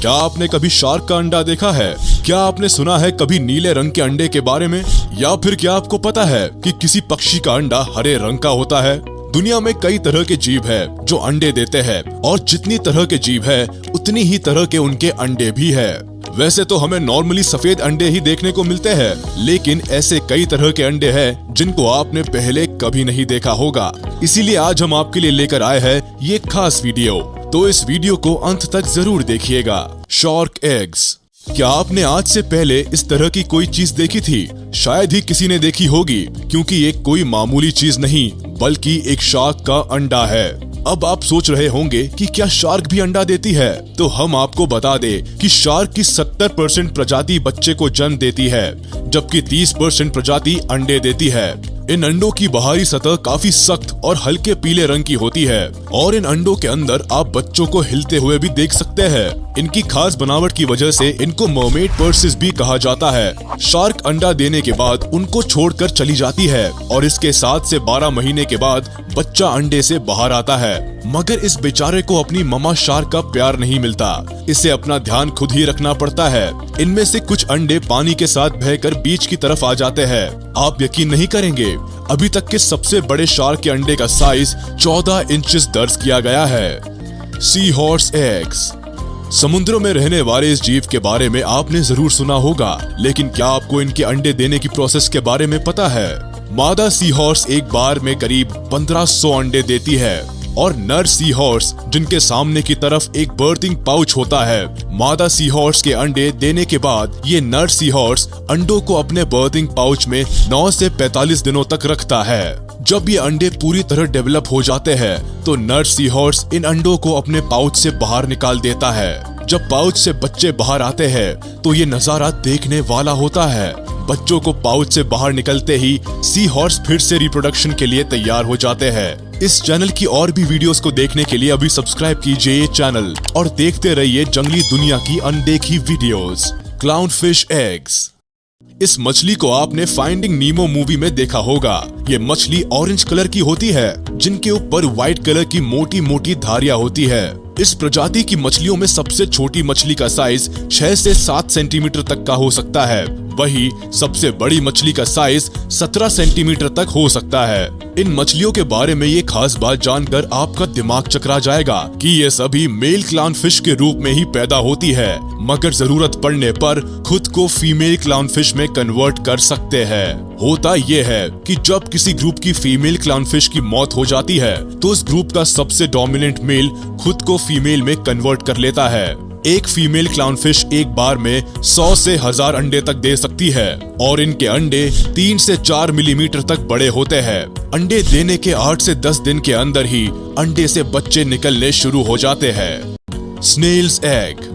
क्या आपने कभी शार्क का अंडा देखा है? क्या आपने सुना है कभी नीले रंग के अंडे के बारे में? या फिर क्या आपको पता है कि किसी पक्षी का अंडा हरे रंग का होता है? दुनिया में कई तरह के जीव है जो अंडे देते हैं और जितनी तरह के जीव है उतनी ही तरह के उनके अंडे भी है। वैसे तो हमें नॉर्मली सफेद अंडे ही देखने को मिलते हैं, लेकिन ऐसे कई तरह के अंडे हैं जिनको आपने पहले कभी नहीं देखा होगा। इसीलिए आज हम आपके लिए लेकर आए हैं ये खास वीडियो, तो इस वीडियो को अंत तक जरूर देखिएगा। Shark eggs. क्या आपने आज से पहले इस तरह की कोई चीज देखी थी? शायद ही किसी ने देखी होगी, क्योंकि ये कोई मामूली चीज नहीं बल्कि एक शार्क का अंडा है। अब आप सोच रहे होंगे कि क्या शार्क भी अंडा देती है? तो हम आपको बता दें कि शार्क की 70% प्रजाति बच्चे को जन्म देती है, जबकि 30% प्रजाति अंडे देती है। इन अंडों की बाहरी सतह काफी सख्त और हल्के पीले रंग की होती है और इन अंडों के अंदर आप बच्चों को हिलते हुए भी देख सकते हैं। इनकी खास बनावट की वजह से इनको मर्मेड पर्सिस भी कहा जाता है। शार्क अंडा देने के बाद उनको छोड़कर चली जाती है और इसके 7 से 12 महीने के बाद बच्चा अंडे से बाहर आता है। मगर इस बेचारे को अपनी ममा शार्क का प्यार नहीं मिलता। इसे अपना ध्यान खुद ही रखना पड़ता है। इनमें से कुछ अंडे पानी के साथ बहकर बीच की तरफ आ जाते हैं। आप यकीन नहीं करेंगे, अभी तक के सबसे बड़े शार्क के अंडे का साइज 14 इंचेस दर्ज किया गया है। Sea horse eggs. समुद्रों में रहने वाले इस जीव के बारे में आपने जरूर सुना होगा, लेकिन क्या आपको इनके अंडे देने की प्रोसेस के बारे में पता है? मादा सी हॉर्स एक बार में करीब 1500 अंडे देती है और नर सी हॉर्स, जिनके सामने की तरफ एक बर्थिंग पाउच होता है, मादा सी हॉर्स के अंडे देने के बाद ये नर सी हॉर्स अंडों को अपने बर्थिंग पाउच में 9 से 45 दिनों तक रखता है। जब ये अंडे पूरी तरह डेवलप हो जाते हैं तो नर सी हॉर्स इन अंडों को अपने पाउच से बाहर निकाल देता है। जब पाउच से बच्चे बाहर आते हैं तो ये नजारा देखने वाला होता है। बच्चों को पाउच से बाहर निकलते ही सी हॉर्स फिर से रिप्रोडक्शन के लिए तैयार हो जाते हैं। इस चैनल की और भी वीडियोस को देखने के लिए अभी सब्सक्राइब कीजिए ये चैनल और देखते रहिए जंगली दुनिया की अनदेखी वीडियोस। Clownfish eggs. इस मछली को आपने फाइंडिंग नीमो मूवी में देखा होगा। ये मछली ऑरेंज कलर की होती है, जिनके ऊपर व्हाइट कलर की मोटी मोटी धारियां होती है। इस प्रजाति की मछलियों में सबसे छोटी मछली का साइज 6 से 7 सेंटीमीटर तक का हो सकता है, वही सबसे बड़ी मछली का साइज 17 सेंटीमीटर तक हो सकता है। इन मछलियों के बारे में ये खास बात जानकर आपका दिमाग चकरा जाएगा कि ये सभी मेल क्लाउनफिश के रूप में ही पैदा होती है, मगर जरूरत पड़ने पर खुद को फीमेल क्लाउनफिश में कन्वर्ट कर सकते हैं। होता ये है कि जब किसी ग्रुप की फीमेल क्लाउनफिश की मौत हो जाती है तो उस ग्रुप का सबसे डोमिनेंट मेल खुद को फीमेल में कन्वर्ट कर लेता है। एक फीमेल क्लाउनफिश एक बार में 100 से 1000 अंडे तक दे सकती है और इनके अंडे 3 से 4 मिलीमीटर तक बड़े होते हैं। अंडे देने के 8 से 10 दिन के अंदर ही अंडे से बच्चे निकलने शुरू हो जाते हैं। Snails egg.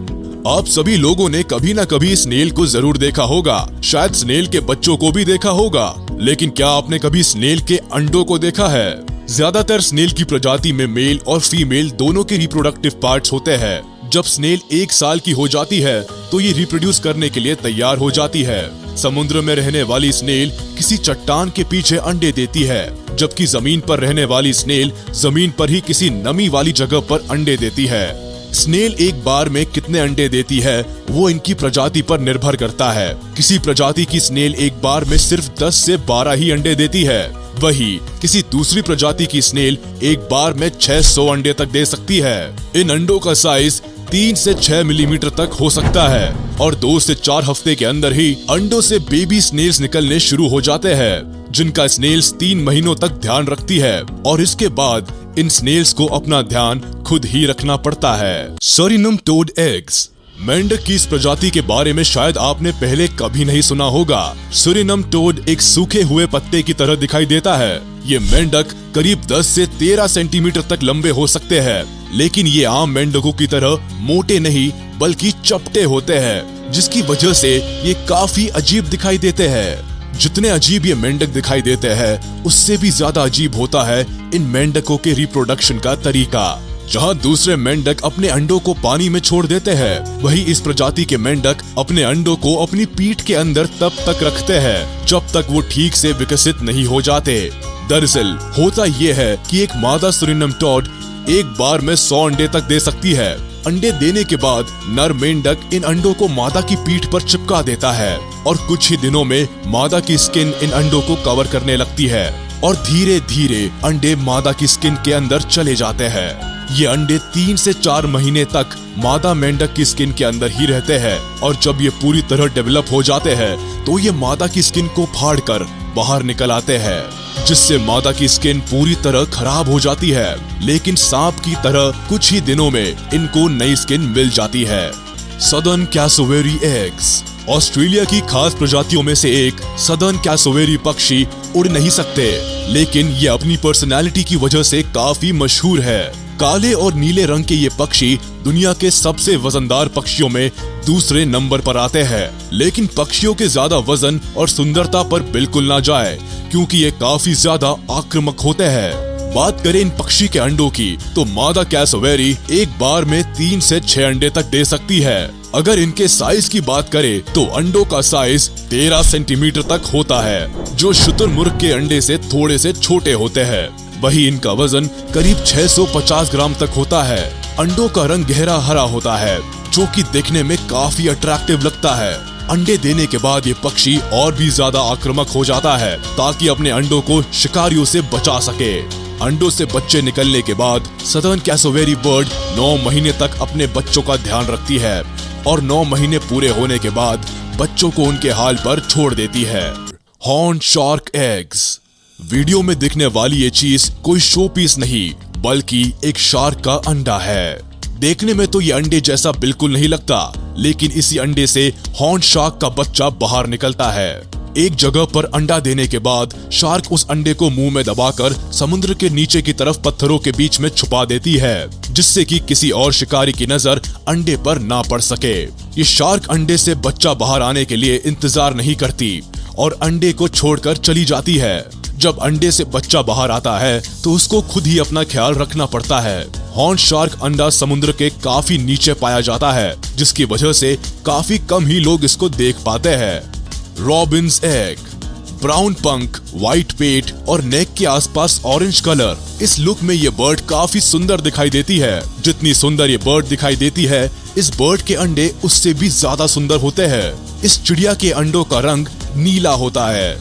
आप सभी लोगों ने कभी ना कभी स्नेल को जरूर देखा होगा, शायद स्नेल के बच्चों को भी देखा होगा, लेकिन क्या आपने कभी स्नेल के अंडों को देखा है? ज्यादातर स्नेल की प्रजाति में मेल और फीमेल दोनों के रिप्रोडक्टिव पार्ट्स होते हैं। जब स्नेल 1 साल की हो जाती है तो ये रिप्रोड्यूस करने के लिए तैयार हो जाती है। समुद्र में रहने वाली स्नेल किसी चट्टान के पीछे अंडे देती है, जबकि जमीन पर रहने वाली स्नेल जमीन पर ही किसी नमी वाली जगह पर अंडे देती है। स्नेल एक बार में कितने अंडे देती है वो इनकी प्रजाति पर निर्भर करता है। किसी प्रजाति की स्नेल एक बार में सिर्फ 10 से 12 ही अंडे देती है, वही किसी दूसरी प्रजाति की स्नेल एक बार में 600 अंडे तक दे सकती है। इन अंडों का साइज 3 से 6 मिलीमीटर तक हो सकता है और 2 से 4 हफ्ते के अंदर ही अंडों से बेबी स्नेल्स निकलने शुरू हो जाते हैं, जिनका स्नेल्स 3 महीनों तक ध्यान रखती है और इसके बाद इन स्नेल्स को अपना ध्यान खुद ही रखना पड़ता है। सूरिनम टोड एग्स। मेंढक की इस प्रजाति के बारे में शायद आपने पहले कभी नहीं सुना होगा। सूरिनम टोड एक सूखे हुए पत्ते की तरह दिखाई देता है। ये मेंढक करीब 10 से 13 सेंटीमीटर तक लंबे हो सकते हैं, लेकिन ये आम मेंढकों की तरह मोटे नहीं बल्कि चपटे होते हैं, जिसकी वजह से ये काफी अजीब दिखाई देते हैं। जितने अजीब ये मेंढक दिखाई देते हैं, उससे भी ज्यादा अजीब होता है इन मेंढकों के रिप्रोडक्शन का तरीका। जहाँ दूसरे मेंढक अपने अंडों को पानी में छोड़ देते हैं, वही इस प्रजाति के मेंढक अपने अंडों को अपनी पीठ के अंदर तब तक रखते हैं जब तक वो ठीक से विकसित नहीं हो जाते। दरअसल होता ये है कि एक मादा सूरिनम टोड एक बार में 100 अंडे तक दे सकती है। अंडे देने के बाद नर मेंढक इन अंडों को मादा की पीठ पर चिपका देता है और कुछ ही दिनों में मादा की स्किन इन अंडों को कवर करने लगती है और धीरे धीरे अंडे मादा की स्किन के अंदर चले जाते हैं। ये अंडे 3 से 4 महीने तक मादा मेंढक की स्किन के अंदर ही रहते हैं और जब ये पूरी तरह डेवलप हो जाते हैं तो ये मादा की स्किन को फाड़कर बाहर निकल आते हैं, जिससे मादा की स्किन पूरी तरह खराब हो जाती है। लेकिन सांप की तरह कुछ ही दिनों में इनको नई स्किन मिल जाती है। Southern cassowary eggs. ऑस्ट्रेलिया की खास प्रजातियों में से एक सदर्न कैसोवेरी पक्षी उड़ नहीं सकते, लेकिन ये अपनी पर्सनैलिटी की वजह से काफी मशहूर है। काले और नीले रंग के ये पक्षी दुनिया के सबसे वजनदार पक्षियों में दूसरे नंबर पर आते हैं। लेकिन पक्षियों के ज्यादा वजन और सुंदरता पर बिल्कुल ना जाए, क्योंकि ये काफी ज्यादा आक्रामक होते हैं। बात करें इन पक्षी के अंडों की तो मादा कैसोवेरी एक बार में 3 से 6 अंडे तक दे सकती है। अगर इनके साइज की बात करें तो अंडों का साइज 13 सेंटीमीटर तक होता है, जो शुतुरमुर्ग के अंडे से थोड़े से छोटे होते हैं। वही इनका वजन करीब 650 ग्राम तक होता है। अंडों का रंग गहरा हरा होता है, जो कि देखने में काफी अट्रैक्टिव लगता है। अंडे देने के बाद ये पक्षी और भी ज्यादा आक्रामक हो जाता है ताकि अपने अंडों को शिकारियों से बचा सके। अंडों से बच्चे निकलने के बाद सदर्न कैसोवेरी बर्ड 9 महीने तक अपने बच्चों का ध्यान रखती है और 9 महीने पूरे होने के बाद बच्चों को उनके हाल पर छोड़ देती है। Horn shark eggs. वीडियो में दिखने वाली ये चीज कोई शो पीस नहीं, बल्कि एक शार्क का अंडा है। देखने में तो ये अंडे जैसा बिल्कुल नहीं लगता, लेकिन इसी अंडे से हॉर्न शार्क का बच्चा बाहर निकलता है। एक जगह पर अंडा देने के बाद शार्क उस अंडे को मुंह में दबाकर समुद्र के नीचे की तरफ पत्थरों के बीच में छुपा देती है, जिससे कि किसी और शिकारी की नजर अंडे पर ना पड़ सके। ये शार्क अंडे से बच्चा बाहर आने के लिए इंतजार नहीं करती और अंडे को छोड़कर चली जाती है। जब अंडे से बच्चा बाहर आता है तो उसको खुद ही अपना ख्याल रखना पड़ता है। हॉर्न शार्क अंडा समुद्र के काफी नीचे पाया जाता है, जिसकी वजह से काफी कम ही लोग इसको देख पाते हैं। Robins egg. ब्राउन पंख, व्हाइट पेट और नेक के आसपास ऑरेंज कलर। इस लुक में ये बर्ड काफी सुंदर दिखाई देती है। जितनी सुंदर ये बर्ड दिखाई देती है, इस बर्ड के अंडे उससे भी ज्यादा सुंदर होते हैं। इस चिड़िया के अंडों का रंग नीला होता है।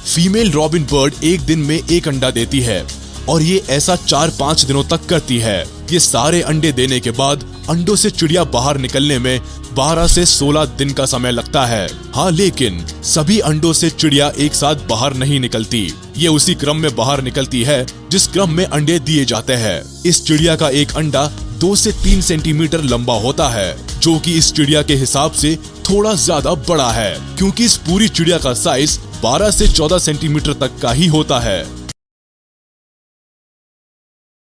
फीमेल रॉबिन बर्ड एक दिन में 1 अंडा देती है और ये ऐसा 4-5 दिनों तक करती है। ये सारे अंडे देने के बाद अंडों से चिड़िया बाहर निकलने में 12 से 16 दिन का समय लगता है। हाँ, लेकिन सभी अंडों से चिड़िया एक साथ बाहर नहीं निकलती। ये उसी क्रम में बाहर निकलती है जिस क्रम में अंडे दिए जाते हैं। इस चिड़िया का एक अंडा 2 से 3 सेंटीमीटर लंबा होता है, जो कि इस चिड़िया के हिसाब से थोड़ा ज्यादा बड़ा है, क्योंकि इस पूरी चिड़िया का साइज 12 से 14 सेंटीमीटर तक का ही होता है।